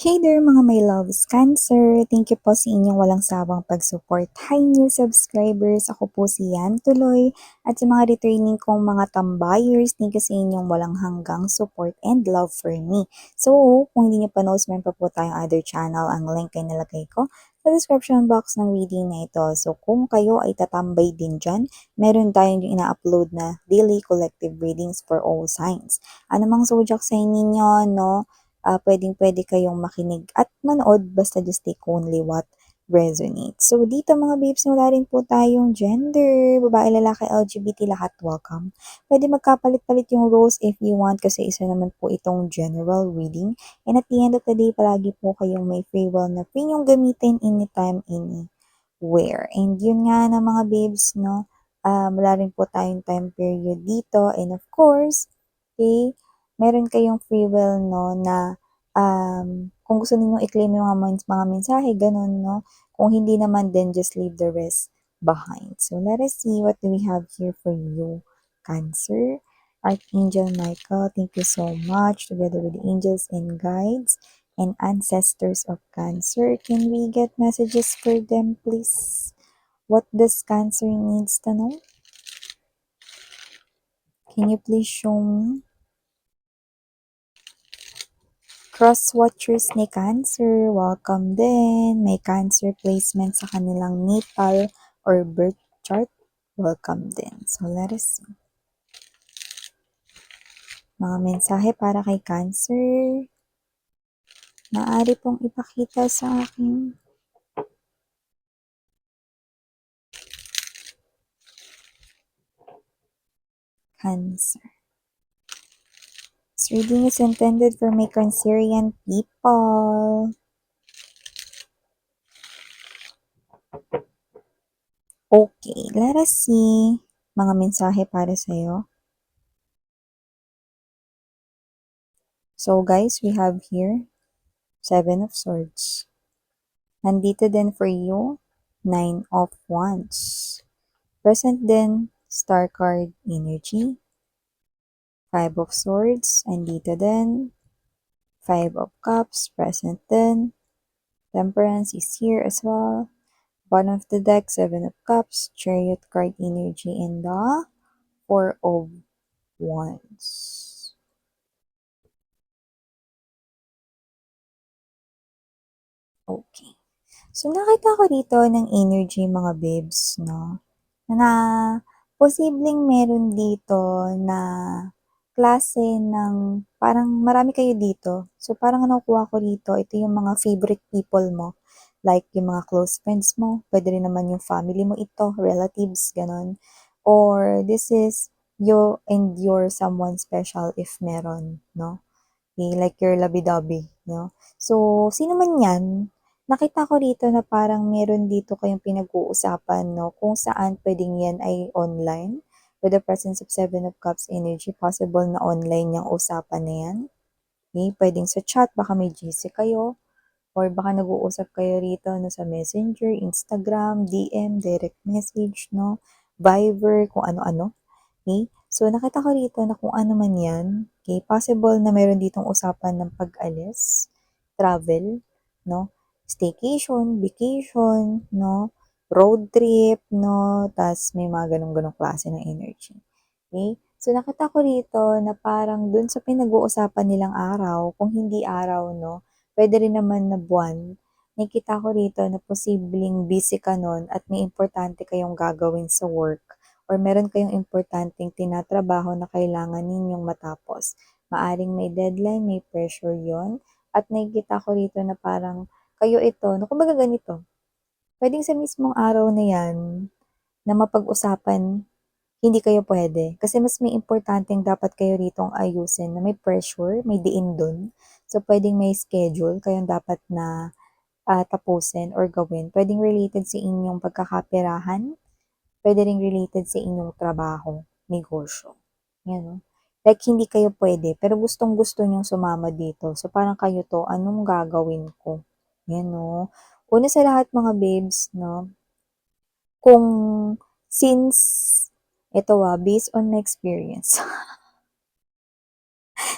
Hey there mga my loves, Cancer! Thank you po sa inyong walang sawang pag-support. Hi new subscribers! Ako po si Yan Tuloy at sa mga returning kong mga tambayers, thank you sa inyong walang hanggang support and love for me. So, kung hindi nyo pa knows, meron pa po tayong other channel. Ang link ay nalagay ko sa description box ng reading na ito. So, kung kayo ay tatambay din dyan, meron tayong yung ina-upload na daily collective readings for all signs. Anumang zodiac sign ninyo, no? Pwedeng-pwede kayong makinig at manood basta just take only what resonates. So, dito mga babes, wala rin po tayong gender, babae, lalaki, LGBT, lahat welcome. Pwede magkapalit-palit yung roles if you want kasi isa naman po itong general reading. And at the end of the day, palagi po kayong may free will na free yung gamitin anytime, anywhere. And yun nga na mga babes, no? Wala rin po tayong time period dito. And of course, okay, meron kayong free will, no, na kung gusto ninyong i-claim yung mga mensahe, ganun, no? Kung hindi naman, then just leave the rest behind. So, let us see what do we have here for you, Cancer. Archangel Michael, thank you so much, together with the angels and guides and ancestors of Cancer. Can we get messages for them, please? What does Cancer needs to know? Can you please show me? Cross-watchers ni Cancer, welcome din. May Cancer placement sa kanilang natal or birth chart, welcome din. So, let us see. Mga mensahe para kay Cancer. Maaari pong ipakita sa akin. Cancer. This reading is intended for my Cancerian people. Okay, let us see mga mensahe para sa'yo. So guys, we have here 7 of Swords. Nandito din for you, 9 of Wands. Present din, Star card energy. 5 of Swords, nandito din. 5 of Cups, present din. Temperance is here as well. Bottom of the deck, 7 of Cups, Chariot card energy, and the 4 of Wands. Okay. So, nakita ko dito ng energy mga babes, no? Na posibleng meron dito na klase ng parang marami kayo dito. So, parang nakukuha ko dito, ito yung mga favorite people mo. Like yung mga close friends mo, pwede rin naman yung family mo ito, relatives, ganon. Or this is you and your someone special if meron, no? Okay, like your labi-dabi, no? So, sino man yan, nakita ko dito na parang meron dito kayong pinag-uusapan, no? Kung saan pwedeng yan ay online. With the presence of 7 of Cups energy, possible na online yung usapan na yan. Okay, pwedeng sa chat, baka may GC kayo. Or baka nag-uusap kayo rito no, sa Messenger, Instagram, DM, direct message, no? Viber, kung ano-ano. Okay? So, nakita ko rito na kung ano man yan, okay, possible na meron ditong usapan ng pag-alis, travel, no? Staycation, vacation, no? Road trip, no? Tas may mga ganong-ganong klase ng energy. Okay? So, nakita ko rito na parang dun sa pinag-uusapan nilang araw, kung hindi araw, no? Pwede rin naman na buwan. Nakita ko rito na posibleng busy ka nun at may importante kayong gagawin sa work or meron kayong importanteng tinatrabaho na kailangan ninyong matapos. Maaring may deadline, may pressure yon. At nakikita ko rito na parang kayo ito, no, kumbaga ganito, pwedeng sa mismong araw na yan na mapag-usapan, hindi kayo pwede. Kasi mas may importanteng dapat kayo ritong ayusin na may pressure, may diin dun. So, pwedeng may schedule kayong dapat na tapusin or gawin. Pwedeng related sa inyong pagkakaperahan, pwede ring related sa inyong trabaho, negosyo. Yan, no? Like, hindi kayo pwede, pero gustong-gusto nyong sumama dito. So, parang kayo to, anong gagawin ko? Yan, no? Una sa lahat, mga babes, no? Kung, since, ito based on my experience,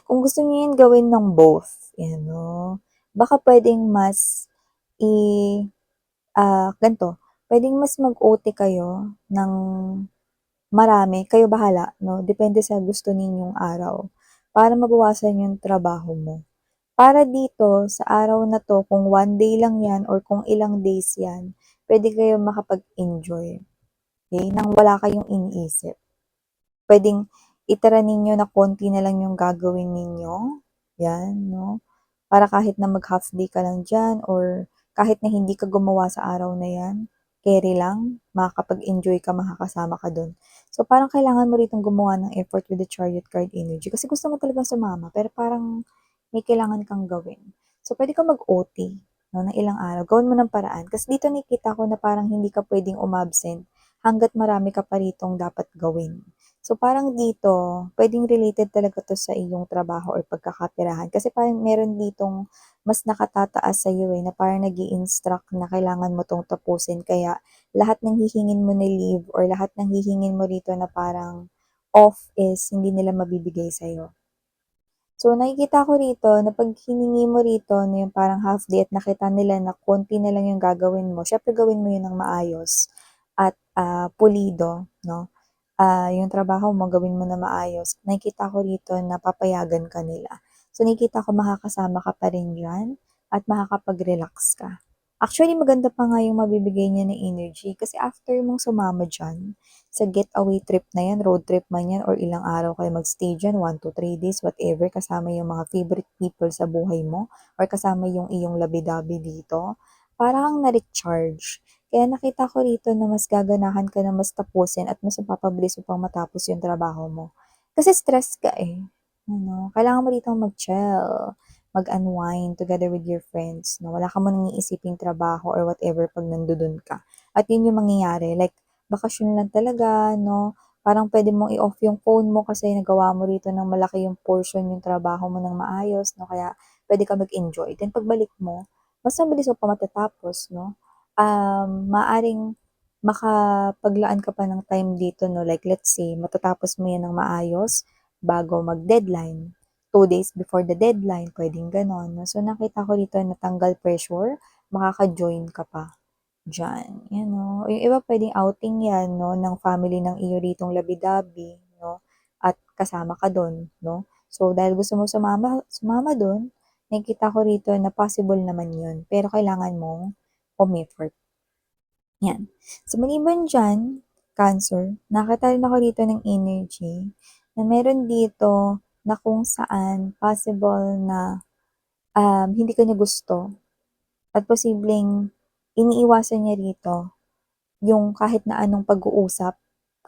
kung gusto niyo yan gawin ng both, yan, no? baka puwedeng mas i ganito, puwedeng mas mag-OT kayo ng marami, kayo bahala 'no, depende sa gusto ninyong araw, para mabawasan yung trabaho mo. Para dito sa araw na 'to kung 1 day lang 'yan or kung ilang days 'yan, puwede kayong makapag-enjoy, okey, nang wala kayong iniisip. Puwedeng itara ninyo na konti na lang yung gagawin ninyo, 'yan 'no, para kahit na mag-half day ka lang diyan or kahit na hindi ka gumawa sa araw na 'yan, kere lang, makakapag-enjoy ka, makakasama ka dun. So, parang kailangan mo ritong gumawa ng effort with the Chariot card energy kasi gusto mo talagang sumama pero parang may kailangan kang gawin. So, puwede kang mag-OT 'no, ng ilang araw, gawan mo ng paraan. Kasi dito nakikita ko na parang hindi ka puwedeng umabsent hangga't marami ka pa ritong dapat gawin. So, parang dito, puwedeng related talaga 'to sa iyong trabaho or pagkakaperahan kasi parang meron ditong mas nakatataas sa'yo, na parang nag-i-instruct na kailangan mo 'tong tapusin kaya lahat ng hihingin mo na leave or lahat ng hihingin mo rito na parang off is hindi nila mabibigay sa'yo. So, nakikita ko rito na 'pag hiningi mo rito na yung parang half day at nakita nila na konti na lang yung gagawin mo, siyempre gawin mo yun ng maayos at, pulido 'no. Yung trabaho mo gawin mo na maayos, nakikita ko rito na papayagan ka nila. So, nakikita ko makakasama ka pa rin diyan at makakapag-relax ka. Actually, maganda pa nga yung mabibigay niya na energy kasi after mong sumama diyan, sa getaway trip na 'yan, road trip man 'yan or ilang araw kayo mag-stay diyan, 1 to 3 days, whatever, kasama yung mga favorite people sa buhay mo or kasama yung iyong labi-dabi dito, para kang na-recharge. Kaya nakita ko rito na mas gaganahan ka na mas tapusin at mas mapapabilis mo pang matapos yung trabaho mo. Kasi stress ka eh, ano, kailangan mo ditong mag-chill, mag-unwind together with your friends 'no, wala ka munang iisiping trabaho or whatever 'pag nandodo'n ka. At 'yun yung mangyayari, like bakasyon lang talaga 'no, parang puwede mong i-off yung phone mo kasi nagawa mo rito ng malaki yung portion yung trabaho mo ng maayos 'no, kaya puwede ka mag-enjoy. Then pagbalik mo, mas mabilis mo pa matatapos 'no. Maaaring makapaglaan ka pa ng time dito 'no, like let's say matatapos mo 'yan ng maayos bago mag-deadline. 2 days before the deadline, puwedeng gano'n 'no. So, nakita ko rito na tanggal pressure, makaka-join ka pa diyan, 'yan 'no. Yung iba puwedeng outing 'yan 'no, ng family ng iyo ritong labi-dabi 'no, at kasama ka do'n 'no. So, dahil gusto mo sumama sumama do'n, nakikita ko rito na possible naman 'yun, pero kailangan mong umeffort, 'yan. So, maliban diyan, Cancer, nakakita rin ako dito ng energy na meron dito na kung saan possible na, hindi ka niya gusto at posibleng iniiwasan niya rito yung kahit na anong pag-uusap,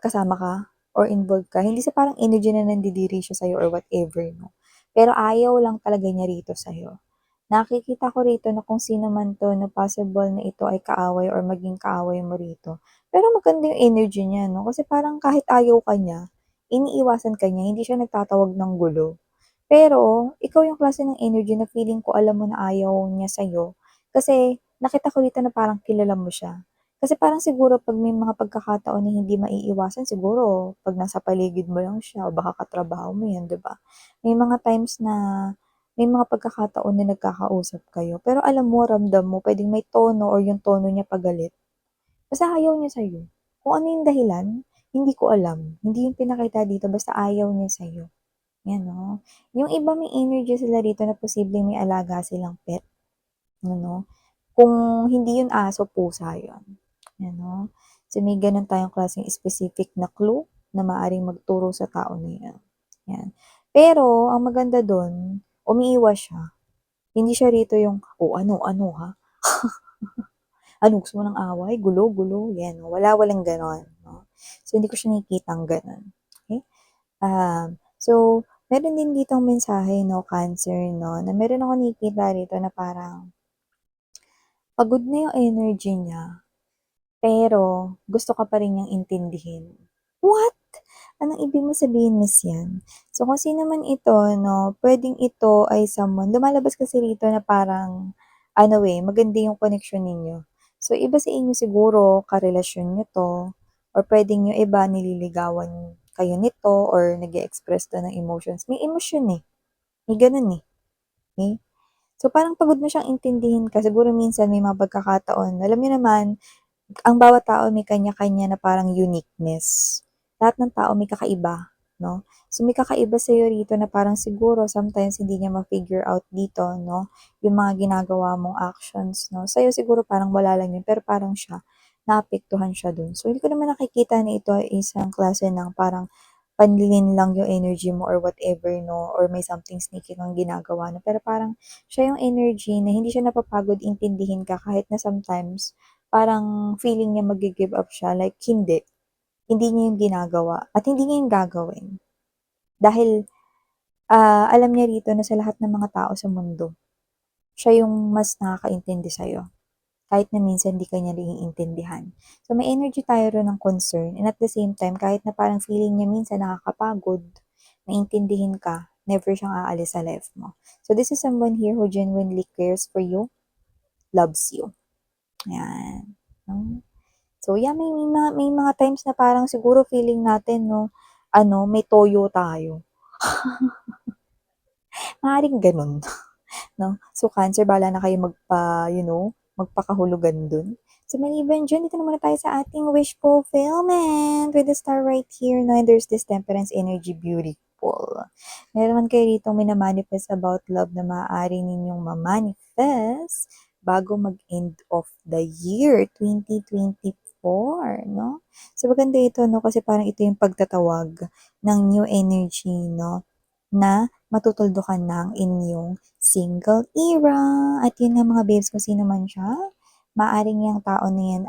kasama ka or involved ka. Hindi sa parang energy na nandidiri siya sa'yo or whatever 'no, pero ayaw lang talaga niya rito sa'yo. Nakikita ko rito na kung sino man 'to na possible na ito ay kaaway or maging kaaway mo rito. Pero maganda yung energy niya 'no, kasi parang kahit ayaw ka niya, iniiwasan ka niya, hindi siya nagtatawag ng gulo. Pero ikaw yung klase ng energy na feeling ko alam mo na ayaw niya sa'yo, kasi nakita ko dito na parang kilala mo siya. Kasi parang siguro 'pag may mga pagkakataon na hindi maiiwasan siguro 'pag nasa paligid mo lang siya o baka katrabaho mo 'yan, 'di ba? May mga times na may mga pagkakataon na nagkakausap kayo, pero alam mo, ramdam mo, puwedeng may tono or yung tono niya pagalit. Basta ayaw niya sa'yo. Kung ano yung dahilan, hindi ko alam. Hindi yung pinakita dito, basta ayaw niya sa'yo. 'Yan 'no. Yung iba may energy sila rito na posibleng may alaga silang pet, ano. Kung hindi yun aso, pusa yun, 'yan 'no. So, may gano'n tayong klaseng specific na clue na maaaring magturo sa tao na 'yan, 'yan. Pero ang maganda do'n, umiiwas siya. Hindi siya rito yung, "Oh, ano, ano, ha? Ano, gusto mo ng away, gulo, gulo?" 'Yan, walang gano'n 'no. So, hindi ko siya nakikitang gano'n, okey? So, meron din ditong mensahe 'no, Cancer 'no, na meron akong nakikita rito na parang pagod na yung energy niya, pero gusto ka pa rin niyang intindihin. What? Anong ibig mo sabihin, Miss 'yan? So, kung sino man ito 'no, puwedeng ito ay someone lumalabas kasi rito na parang ano, maganda yung connection ninyo. So, iba sa inyo siguro karelasyon niyo 'to or puwedeng yung iba nililigawan kayo nito or nag-e-express 'to ng emotions. May emosyon, may gano'n, eh, okey? So, parang pagod mo siyang intindihin ka siguro minsan may mga pagkakataon alam niyo naman, ang bawat tao may kanya-kanya na parang uniqueness. Lahat ng tao may kakaiba, 'no? So, may kakaiba sa'yo rito na parang siguro sometimes hindi niya ma-figure out dito, 'no, yung mga ginagawa mong actions, 'no. Sa'yo siguro parang wala lang yun, pero parang siya, naapektuhan siya dun. So, hindi ko naman nakikita na ito ay isang klase ng parang panlilin lang yung energy mo or whatever, 'no, or may something sneaky kang ginagawa, 'no. Pero parang siya yung energy na hindi siya napapagod intindihin ka kahit na sometimes parang feeling niya maggi-give up siya, like hindi. Hindi niya yung ginagawa at hindi niya yung gagawin. Dahil, alam niya rito na sa lahat ng mga tao sa mundo, siya yung mas nakakaintindi sa'yo. Kahit na minsan di ka niya naiintindihan. So, may energy tayo ron ng concern and at the same time, kahit na parang feeling niya minsan nakakapagod, naintindihin ka, never siyang aalis sa life mo. So, this is someone here who genuinely cares for you, loves you. Yan. So, yeah, may mga times na parang siguro feeling natin 'no, may toyo tayo. Maaaring gano'n. 'No? So, Cancer bahala na kayo magpakahulugan dun. So, maliban diyan dito na muna tayo sa ating wish fulfillment with the star right here 'no, and there's this Temperance energy, beautiful. Meron kayo ditong mina-manifest about love na maaari ninyong ma-manifest bago mag-end of the year 2024 'no. So, maganda ito 'no, kasi parang ito yung pagtatawag ng new energy 'no, na matutuldukan ng inyong single era. At yun nga mga babes, kung sino man siya, maaaring yang tao na yan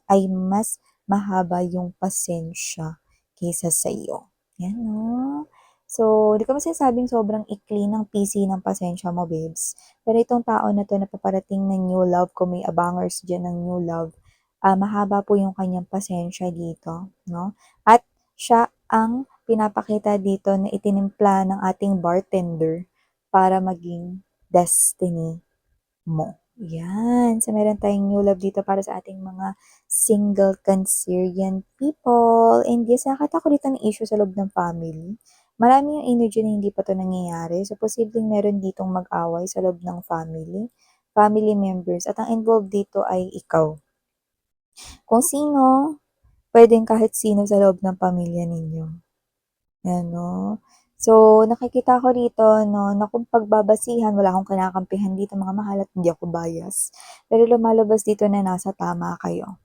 ay mas mahaba yung pasensya kaysa sa iyo. Yan, no? So, di ko masasabing sobrang ikli ng PC ng pasensya mo, babes. Pero itong tao na to na paparating ng new love, kung may abangers dyan ng new love, mahaba po yung kanyang pasensya dito, no? At siya ang pinapakita dito na itinimpla ng ating bartender para maging destiny mo. Yan. So, meron tayong new love dito para sa ating mga single Cancerian people. And yes, nakakita ko dito ng issue sa loob ng family. Marami yung energy na hindi pa to nangyayari. So, posibleng meron ditong mag-away sa loob ng family members. At ang involved dito ay ikaw. Kung sino, pwedeng kahit sino sa loob ng pamilya ninyo. Yan, 'no. So, nakikita ko rito 'no, na kung pagbabasihan wala akong kinakampihan dito mga mahal at hindi ako bias. Pero lumalabas dito na nasa tama kayo.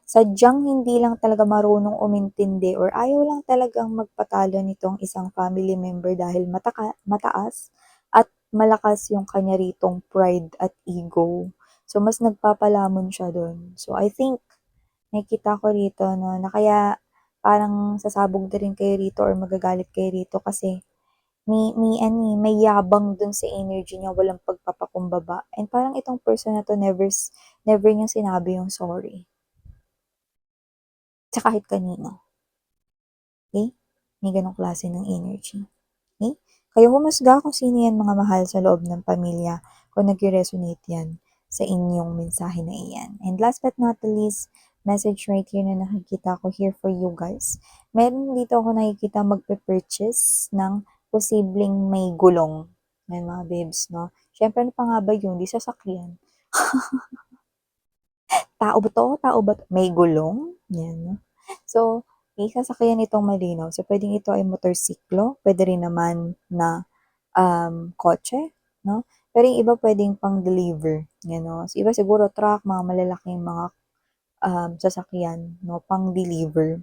Sadyang hindi lang talaga marunong umintindi or ayaw lang talagang magpatalo nitong isang family member dahil mataas at malakas yung kanya ritong pride at ego. So, mas nagpapalamon siya dun. So, I think nakikita ko rito 'no, na kaya parang sasabog na rin kayo rito or magagalit kayo rito kasi may yabang dun sa energy niya, walang pagpapakumbaba and parang itong person na 'to never niyang sinabi yung sorry sa kahit kanino, okey? May gano'ng klase ng energy, okey? Kayo humusga kung sino 'yan mga mahal sa loob ng pamilya, kung nagre-resonate 'yan sa inyong mensahe na iyan. And last but not the least, message right here na nakikita ko here for you guys. Meron dito ako nakikita magpe-purchase ng posibleng may gulong. Yan mga babes, 'no? Siyempre ano pa nga ba yun, 'di sasakyan. Tao ba 'to? Tao ba 'to? May gulong? Yan, 'no? So, may sasakyan itong malinaw. So, puwedeng ito ay motorsiklo, puwede rin naman na, kotse, 'no? Pero yung iba puwedeng pang-deliver, yan, 'no? So, iba siguro truck, mga malalaking mga, sasakyan, 'no, pang-deliver.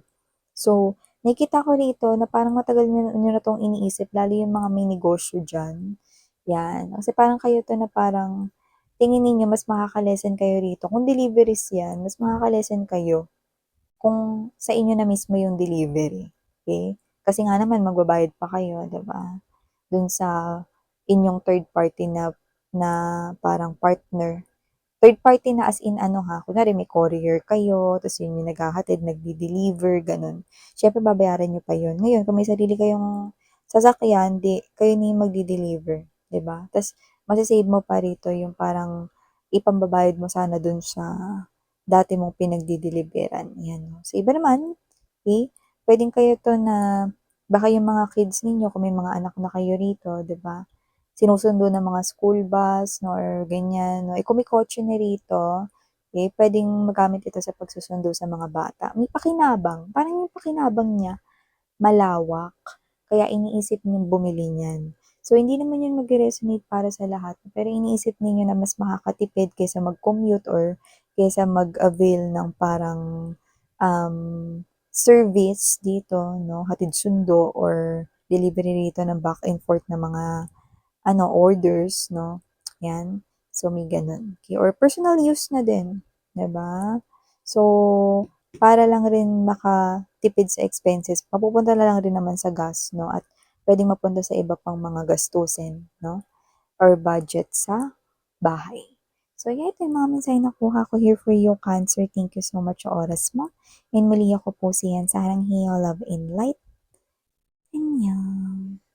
So, nakikita ko rito na parang matagal niyo na 'tong iniisip lalo yung mga may negosyo diyan, 'yan. Kasi parang kayo 'to na parang tingin ninyo mas makaka-lessen kayo rito. Kung deliveries 'yan, mas makaka-lessen kayo kung sa inyo na mismo yung delivery, okey? Kasi nga naman magbabayad pa kayo, 'di ba? Dun sa inyong third party na na parang partner. Third party na as in ano ha, kunwari may courier kayo, ta's yun yung naghahatid, nagde-deliver, gano'n. Siyempre babayaran niyo pa yun. Ngayon kung may sarili kayong sasakyan, 'di kayo na yung magde-deliver, 'di ba? Ta's masa-save mo pa rito yung parang ipambabayad mo sana dun sa dati mong pinagde-deliveran, 'yan. Sa iba naman, okey, puwedeng kayo 'to na baka yung mga kids ninyo kung may mga anak na kayo rito, 'di ba? sinusundo ng mga school bus 'no or ganyan 'no. Eh, kung may kotse na rito, eh, puwedeng magamit ito sa pagsusundo sa mga bata. May pakinabang, parang yung pakinabang niya malawak, kaya iniisip niyong bumili niyan. So, hindi naman 'yun magre-resonate para sa lahat, pero iniisip ninyo na mas makakatipid kaysa mag-commute or kaysa mag-avail ng parang, um, service dito 'no, hatid sundo or delivery rito ng back and forth na mga ano, orders 'no, 'yan. So, may gano'n. Or personal use na din, 'di ba? So, para lang rin makatipid sa expenses, mapupunta na lang rin naman sa gas 'no, at puwedeng mapunta sa iba pang mga gastusin 'no, or budget sa bahay. So, yeah, ito yung mga mensaheng nakuha ko here for you, Cancer. Thank you so much sa oras mo. And muli ako po si Yan, Sarang Heal, Love and Light. Annyeong.